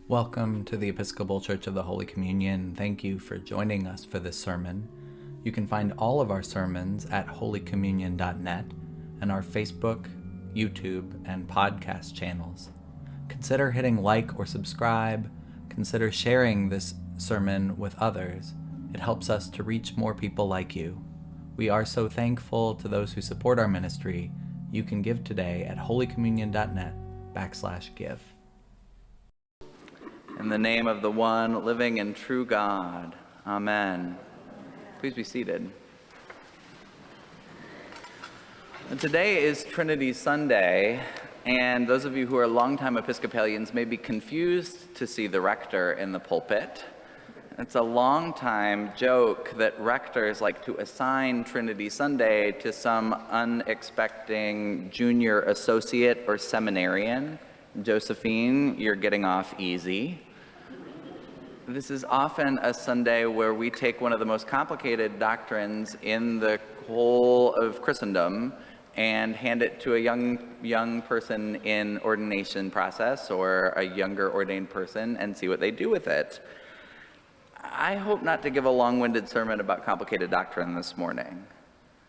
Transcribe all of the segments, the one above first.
Welcome to the Episcopal Church of the Holy Communion. Thank you for joining us for this sermon. You can find all of our sermons at holycommunion.net and our Facebook, YouTube, and podcast channels. Consider hitting like or subscribe. Consider sharing this sermon with others. It helps us to reach more people like you. We are so thankful to those who support our ministry. You can give today at holycommunion.net/give. In the name of the one living and true God, amen. Please be seated. Today is Trinity Sunday, and those of you who are longtime Episcopalians may be confused to see the rector in the pulpit. It's a long-time joke that rectors like to assign Trinity Sunday to some unexpected junior associate or seminarian. Josephine, you're getting off easy. This is often a Sunday where we take one of the most complicated doctrines in the whole of Christendom and hand it to a young person in ordination process or a younger ordained person and see what they do with it. I hope not to give a long-winded sermon about complicated doctrine this morning.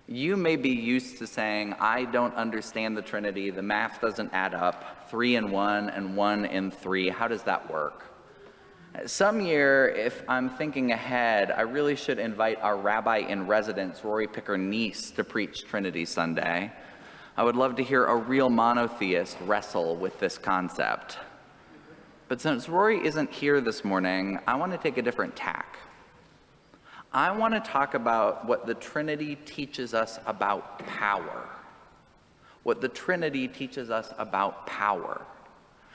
You may be used to saying, I don't understand the Trinity, the math doesn't add up, 3 in 1 and 1 in 3, how does that work? Some year, if I'm thinking ahead, I really should invite our rabbi in residence, Rory Picker-Neese, to preach Trinity Sunday. I would love to hear a real monotheist wrestle with this concept. But since Rory isn't here this morning, I want to take a different tack. I want to talk about what the Trinity teaches us about power. What the Trinity teaches us about power.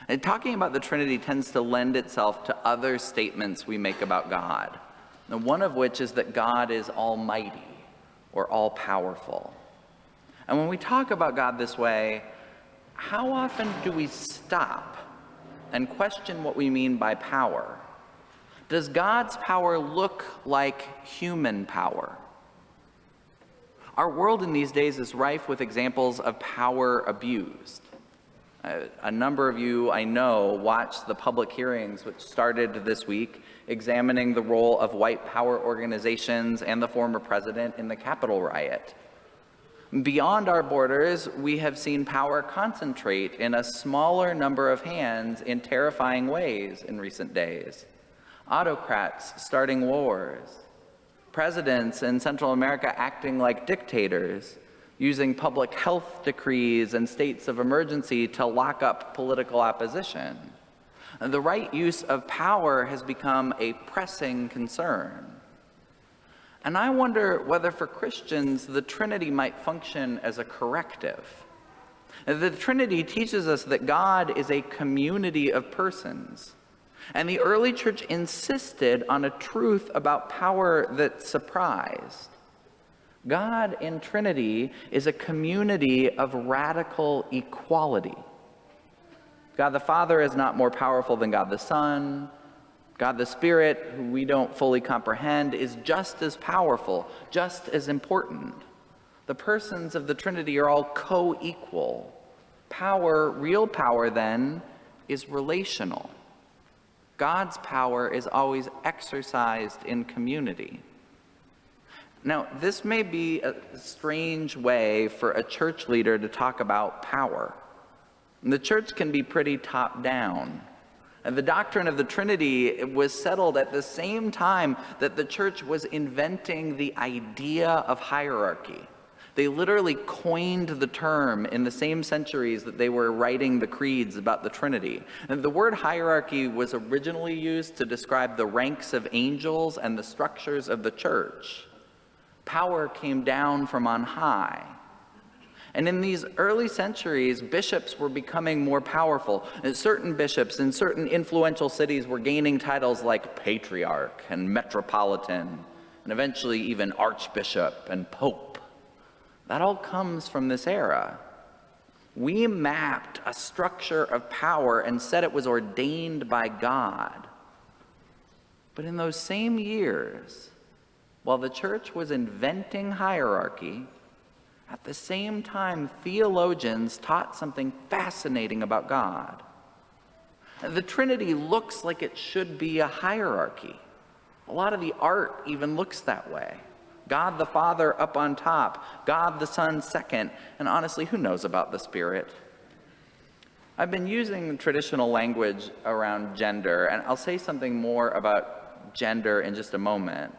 And talking about the Trinity tends to lend itself to other statements we make about God. And one of which is that God is almighty or all-powerful. And when we talk about God this way, how often do we stop and question what we mean by power? Does God's power look like human power? Our world in these days is rife with examples of power abused. A number of you, I know, watched the public hearings which started this week examining the role of white power organizations and the former president in the Capitol riot. Beyond our borders, we have seen power concentrate in a smaller number of hands in terrifying ways in recent days. Autocrats starting wars, presidents in Central America acting like dictators, using public health decrees and states of emergency to lock up political opposition. The right use of power has become a pressing concern. And I wonder whether for Christians, the Trinity might function as a corrective. The Trinity teaches us that God is a community of persons. And the early church insisted on a truth about power that surprised. God in Trinity is a community of radical equality. God the Father is not more powerful than God the Son. God the Spirit, who we don't fully comprehend, is just as powerful, just as important. The persons of the Trinity are all co-equal. Power, real power then, is relational. God's power is always exercised in community. Now, this may be a strange way for a church leader to talk about power. The church can be pretty top-down. And the doctrine of the Trinity was settled at the same time that the church was inventing the idea of hierarchy. They literally coined the term in the same centuries that they were writing the creeds about the Trinity. And the word hierarchy was originally used to describe the ranks of angels and the structures of the church. Power came down from on high. And in these early centuries, bishops were becoming more powerful. And certain bishops in certain influential cities were gaining titles like patriarch and metropolitan, and eventually even archbishop and pope. That all comes from this era. We mapped a structure of power and said it was ordained by God. But in those same years, while the church was inventing hierarchy, at the same time, theologians taught something fascinating about God. The Trinity looks like it should be a hierarchy. A lot of the art even looks that way. God the Father up on top, God the Son second, and honestly, who knows about the Spirit? I've been using traditional language around gender, and I'll say something more about gender in just a moment.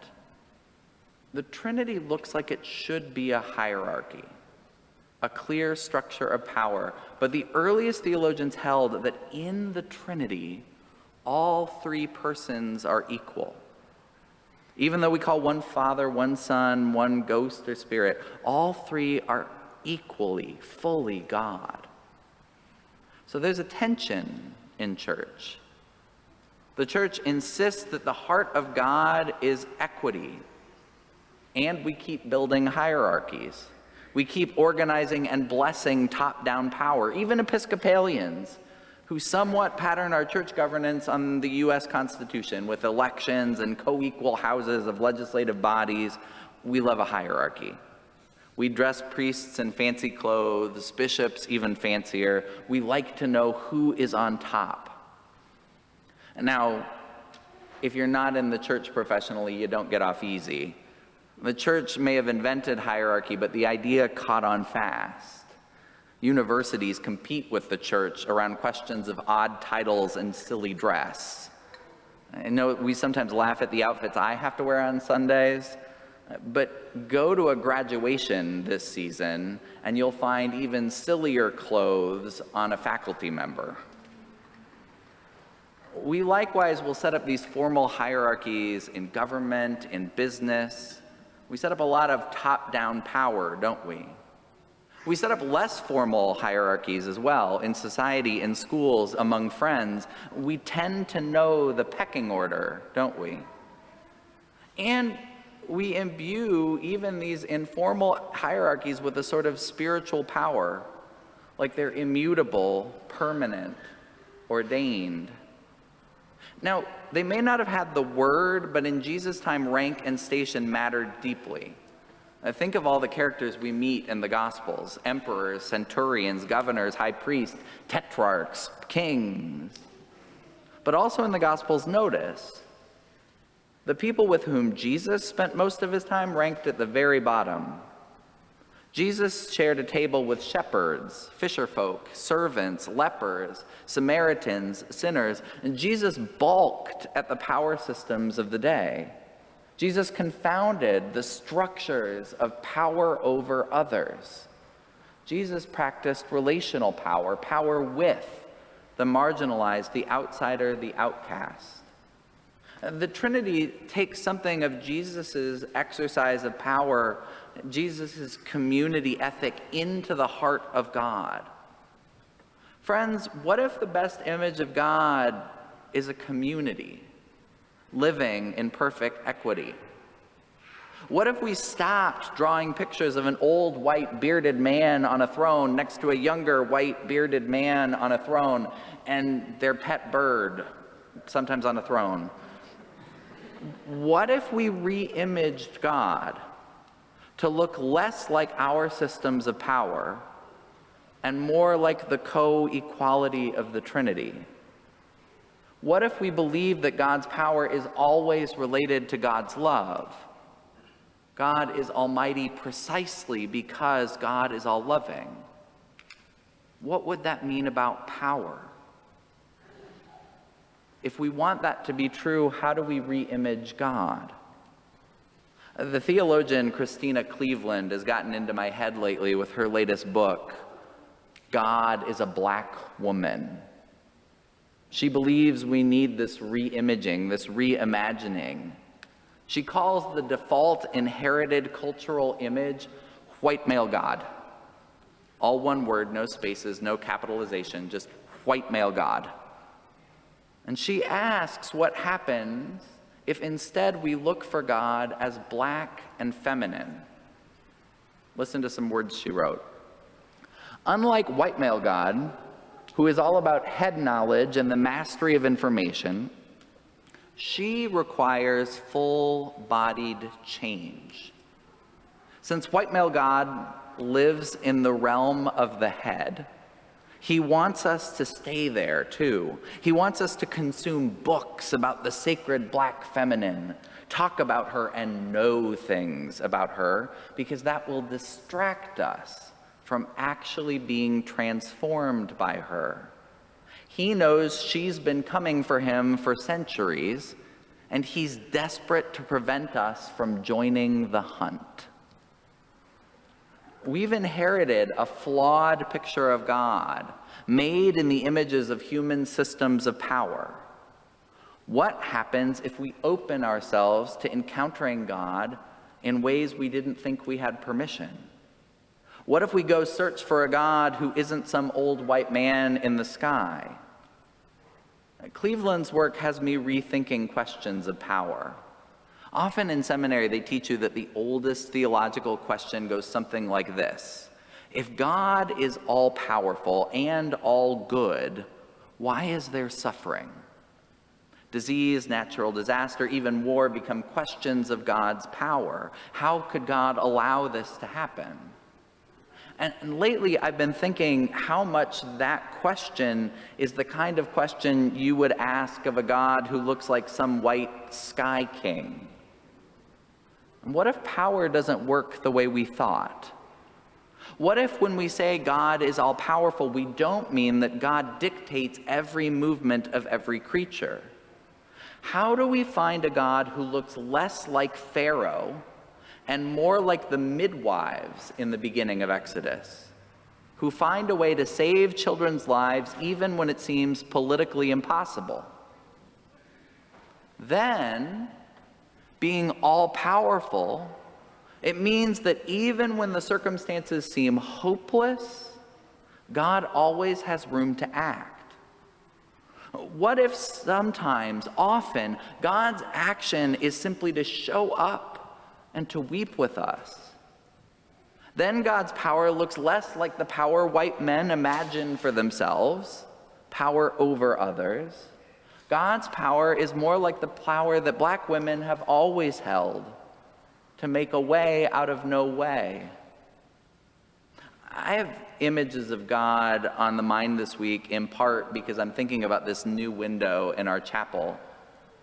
The Trinity looks like it should be a hierarchy, a clear structure of power, but the earliest theologians held that in the Trinity, all three persons are equal. Even though we call one Father, one Son, one Ghost or Spirit, all three are equally, fully God. So there's a tension in church. The church insists that the heart of God is equity, and we keep building hierarchies. We keep organizing and blessing top-down power. Even Episcopalians, who somewhat pattern our church governance on the U.S. Constitution with elections and co-equal houses of legislative bodies, we love a hierarchy. We dress priests in fancy clothes, bishops even fancier. We like to know who is on top. Now, if you're not in the church professionally, you don't get off easy. The church may have invented hierarchy, but the idea caught on fast. Universities compete with the church around questions of odd titles and silly dress. I know we sometimes laugh at the outfits I have to wear on Sundays, but go to a graduation this season and you'll find even sillier clothes on a faculty member. We likewise will set up these formal hierarchies in government, in business. We set up a lot of top-down power, don't we? We set up less formal hierarchies as well in society, in schools, among friends. We tend to know the pecking order, don't we? And we imbue even these informal hierarchies with a sort of spiritual power, like they're immutable, permanent, ordained. Now, they may not have had the word, but in Jesus' time, rank and station mattered deeply. Think of all the characters we meet in the Gospels: emperors, centurions, governors, high priests, tetrarchs, kings. But also in the Gospels, notice, the people with whom Jesus spent most of his time ranked at the very bottom. Jesus shared a table with shepherds, fisherfolk, servants, lepers, Samaritans, sinners, and Jesus balked at the power systems of the day. Jesus confounded the structures of power over others. Jesus practiced relational power, power with the marginalized, the outsider, the outcast. The Trinity takes something of Jesus' exercise of power, Jesus' community ethic, into the heart of God. Friends, what if the best image of God is a community living in perfect equity? What if we stopped drawing pictures of an old white bearded man on a throne next to a younger white bearded man on a throne and their pet bird sometimes on a throne? What if we re-imaged God to look less like our systems of power and more like the co-equality of the Trinity? What if we believe that God's power is always related to God's love? God is almighty precisely because God is all-loving. What would that mean about power? If we want that to be true, how do we re-image God? The theologian Christina Cleveland has gotten into my head lately with her latest book, God is a Black Woman. She believes we need this re-imaging, this reimagining. She calls the default inherited cultural image white male God. All one word, no spaces, no capitalization, just white male God. And she asks what happens if instead we look for God as black and feminine. Listen to some words she wrote. Unlike white male God, who is all about head knowledge and the mastery of information, she requires full-bodied change. Since white male God lives in the realm of the head, He wants us to stay there, too. He wants us to consume books about the sacred black feminine, talk about her and know things about her, because that will distract us from actually being transformed by her. He knows she's been coming for him for centuries, and he's desperate to prevent us from joining the hunt. We've inherited a flawed picture of God, made in the images of human systems of power. What happens if we open ourselves to encountering God in ways we didn't think we had permission? What if we go search for a God who isn't some old white man in the sky? Cleveland's work has me rethinking questions of power. Often in seminary, they teach you that the oldest theological question goes something like this: if God is all-powerful and all good, why is there suffering? Disease, natural disaster, even war become questions of God's power. How could God allow this to happen? And lately, I've been thinking how much that question is the kind of question you would ask of a God who looks like some white sky king. And what if power doesn't work the way we thought? What if when we say God is all-powerful, we don't mean that God dictates every movement of every creature? How do we find a God who looks less like Pharaoh and more like the midwives in the beginning of Exodus, who find a way to save children's lives even when it seems politically impossible? Then, being all-powerful, it means that even when the circumstances seem hopeless, God always has room to act. What if sometimes, often, God's action is simply to show up and to weep with us? Then God's power looks less like the power white men imagine for themselves, power over others. God's power is more like the power that black women have always held, to make a way out of no way. I have images of God on the mind this week, in part because I'm thinking about this new window in our chapel.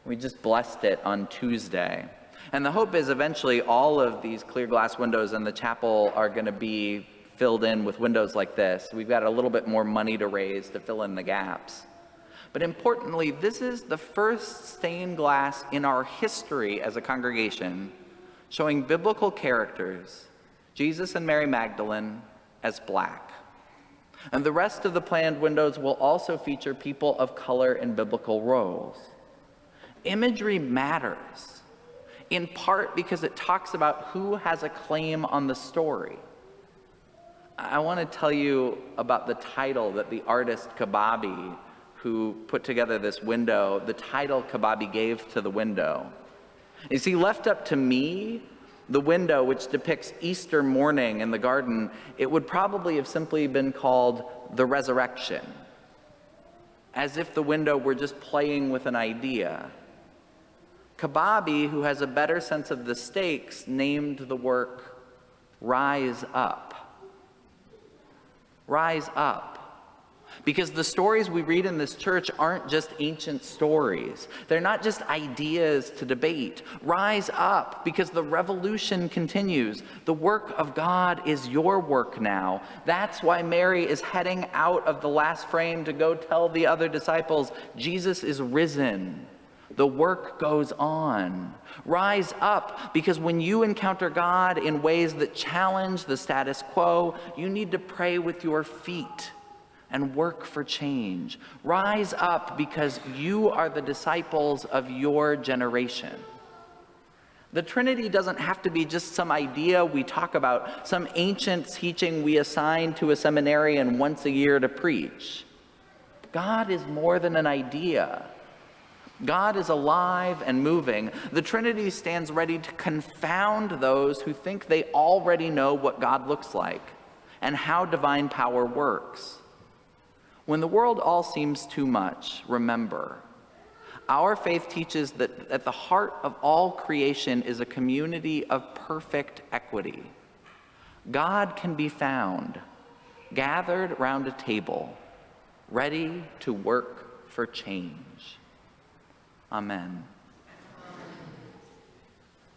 We just blessed it on Tuesday. And the hope is eventually all of these clear glass windows in the chapel are going to be filled in with windows like this. We've got a little bit more money to raise to fill in the gaps. But importantly, this is the first stained glass in our history as a congregation showing biblical characters, Jesus and Mary Magdalene, as black. And the rest of the planned windows will also feature people of color in biblical roles. Imagery matters, in part because it talks about who has a claim on the story. I want to tell you about the title that the artist Kababi, who put together this window, the title Kababi gave to the window. You see, left up to me, the window, which depicts Easter morning in the garden, it would probably have simply been called the resurrection, as if the window were just playing with an idea. Kababi, who has a better sense of the stakes, named the work Rise Up. Rise Up. Because the stories we read in this church aren't just ancient stories. They're not just ideas to debate. Rise up, because the revolution continues. The work of God is your work now. That's why Mary is heading out of the last frame to go tell the other disciples, Jesus is risen. The work goes on. Rise up, because when you encounter God in ways that challenge the status quo, you need to pray with your feet and work for change. Rise up, because you are the disciples of your generation. The Trinity doesn't have to be just some idea we talk about, some ancient teaching we assign to a seminarian once a year to preach. God is more than an idea. God is alive and moving. The Trinity stands ready to confound those who think they already know what God looks like and how divine power works. When the world all seems too much, remember, our faith teaches that at the heart of all creation is a community of perfect equity. God can be found, gathered around a table, ready to work for change. Amen.